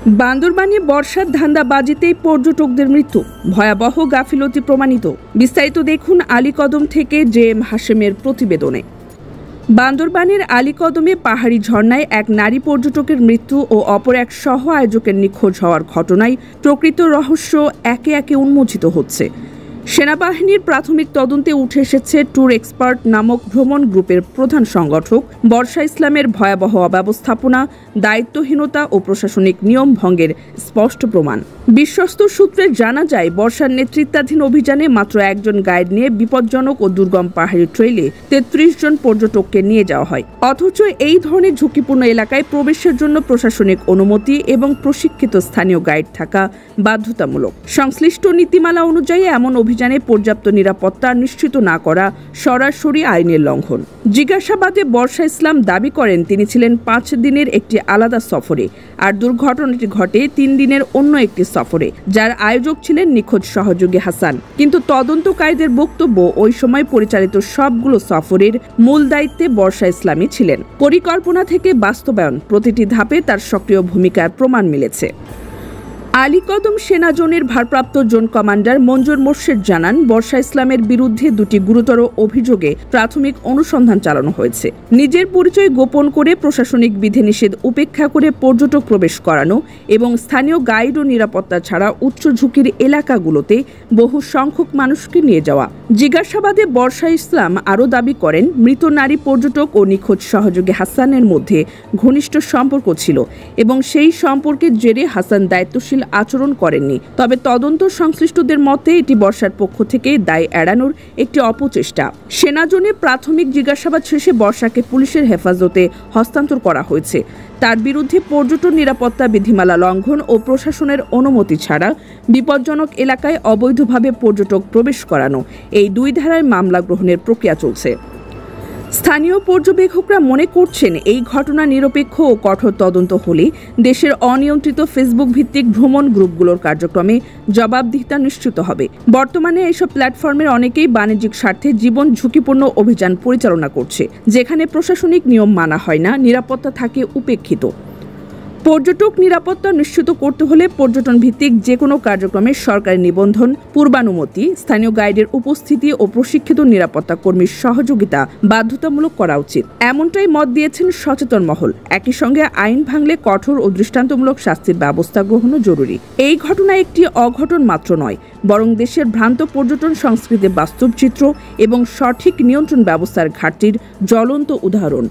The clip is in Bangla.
বান্দরবানে বর্ষার ধান্দাবাজিতেই পর্যটকদের মৃত্যু, ভয়াবহ গাফিলতি প্রমাণিত। বিস্তারিত দেখুন আলীকদম থেকে জেএম হাশেমের প্রতিবেদনে। বান্দরবানের আলীকদমে পাহাড়ি ঝর্ণায় এক নারী পর্যটকের মৃত্যু ও অপর এক সহ আয়োজকের নিখোঁজ হওয়ার ঘটনায় প্রকৃত রহস্য একে একে উন্মোচিত হচ্ছে। সেনাবাহিনীর প্রাথমিক তদন্তে উঠে এসেছে ট্যুর এক্সপার্ট নামক ভ্রমণ গ্রুপের প্রধান সংগঠক বর্ষা ইসলামের ভয়াবহ অব্যবস্থাপনা, দায়িত্বহীনতা ও প্রশাসনিক নিয়ম ভঙ্গের স্পষ্ট প্রমাণ। বিশ্বস্ত সূত্রে জানা যায়, বর্ষার নেতৃত্বাধীন অভিযানে মাত্র একজন গাইড নিয়ে বিপজ্জনক ও দুর্গম পাহাড়ি ট্রেইলে ৩৩ জন পর্যটককে নিয়ে যাওয়া হয়। অথচ এই ধরনের ঝুঁকিপূর্ণ এলাকায় প্রবেশের জন্য প্রশাসনিক অনুমতি এবং প্রশিক্ষিত স্থানীয় গাইড থাকা বাধ্যতামূলক। সংশ্লিষ্ট নীতিমালা অনুযায়ী এমন অভিযানে পর্যাপ্ত নিরাপত্তা নিশ্চিত না করা সরাসরি আইনের লঙ্ঘন। জিজ্ঞাসাবাদে বর্ষা ইসলাম দাবি করেন তিনি ছিলেন ৫ দিনের একটি আলাদা সফরে, আর দুর্ঘটনাটি ঘটে ৩ দিনের অন্য একটি সফরে, যার আয়োজক ছিলেন নিখোঁজ সহযোগী হাসান। কিন্তু তদন্তকারীদের বক্তব্য, ওই সময় পরিচালিত সবগুলো সফরের মূল দায়িত্বে বর্ষা ইসলামই ছিলেন। পরিকল্পনা থেকে বাস্তবায়ন প্রতিটি ধাপে তার সক্রিয় ভূমিকার প্রমাণ মিলেছে। আলীকদম সেনা জোনের ভারপ্রাপ্ত জোন কমান্ডার মঞ্জুর মোর্শেদ জানান, বর্ষা ইসলামের বিরুদ্ধে দুটি গুরুতর অভিযোগে প্রাথমিক অনুসন্ধান চালানো হয়েছে। নিজের পরিচয় গোপন করে প্রশাসনিক বিধিনিষেধ উপেক্ষা করে পর্যটক প্রবেশ করানো এবং স্থানীয় গাইড ও নিরাপত্তা ছাড়া উচ্চ ঝুঁকির এলাকাগুলোতে বহু সংখ্যক মানুষকে নিয়ে যাওয়া। জিজ্ঞাসাবাদে বর্ষা ইসলাম আরও দাবি করেন, মৃত নারী পর্যটক ও নিখোঁজ সহযোগী হাসানের মধ্যে ঘনিষ্ঠ সম্পর্ক ছিল এবং সেই সম্পর্কের জেরে হাসান দায়িত্বশীল আচরণ করেননি। তবে তদন্ত সংশ্লিষ্টদের মতে এটি বর্ষার পক্ষ থেকে দায় এড়ানোর একটি অপচেষ্টা। সেনাজোনে প্রাথমিক জিজ্ঞাসাবাদ শেষে বর্ষাকে পুলিশের হেফাজতে হস্তান্তর করা হয়েছে। তার বিরুদ্ধে পর্যটন নিরাপত্তা বিধিমালা লঙ্ঘন ও প্রশাসনের অনুমতি ছাড়া বিপজ্জনক এলাকায় অবৈধভাবে পর্যটক প্রবেশ করানো, এই 2 ধারায় মামলা গ্রহণের প্রক্রিয়া চলছে। স্থানীয় পর্যবেক্ষকরা মনে করছেন, এই ঘটনা নিরপেক্ষ ও কঠোর তদন্ত হলে দেশের অনিয়ন্ত্রিত ফেসবুক ভিত্তিক ভ্রমণ গ্রুপগুলোর কার্যক্রমে জবাবদিহিতা নিশ্চিত হবে। বর্তমানে এইসব প্ল্যাটফর্মের অনেকেই বাণিজ্যিক স্বার্থে জীবন ঝুঁকিপূর্ণ অভিযান পরিচালনা করছে, যেখানে প্রশাসনিক নিয়ম মানা হয় না, নিরাপত্তা থাকে উপেক্ষিত। পর্যটক নিরাপত্তা নিশ্চিত করতে হলে পর্যটন ভিত্তিক যে কোনো কার্যক্রমে সরকারি নিবন্ধন, পূর্বানুমতি, স্থানীয় গাইডের উপস্থিতি ও প্রশিক্ষিত নিরাপত্তা কর্মীর সহযোগিতা বাধ্যতামূলক করা উচিত, এমনটাই মত দিয়েছেন সচেতন মহল। একই সঙ্গে আইন ভাঙলে কঠোর ও দৃষ্টান্তমূলক শাস্তির ব্যবস্থা গ্রহণও জরুরি। এই ঘটনা একটি অঘটন মাত্র নয়, বরং দেশের ভ্রান্ত পর্যটন সংস্কৃতির বাস্তব চিত্র এবং সঠিক নিয়ন্ত্রণ ব্যবস্থার ঘাটতির জ্বলন্ত উদাহরণ।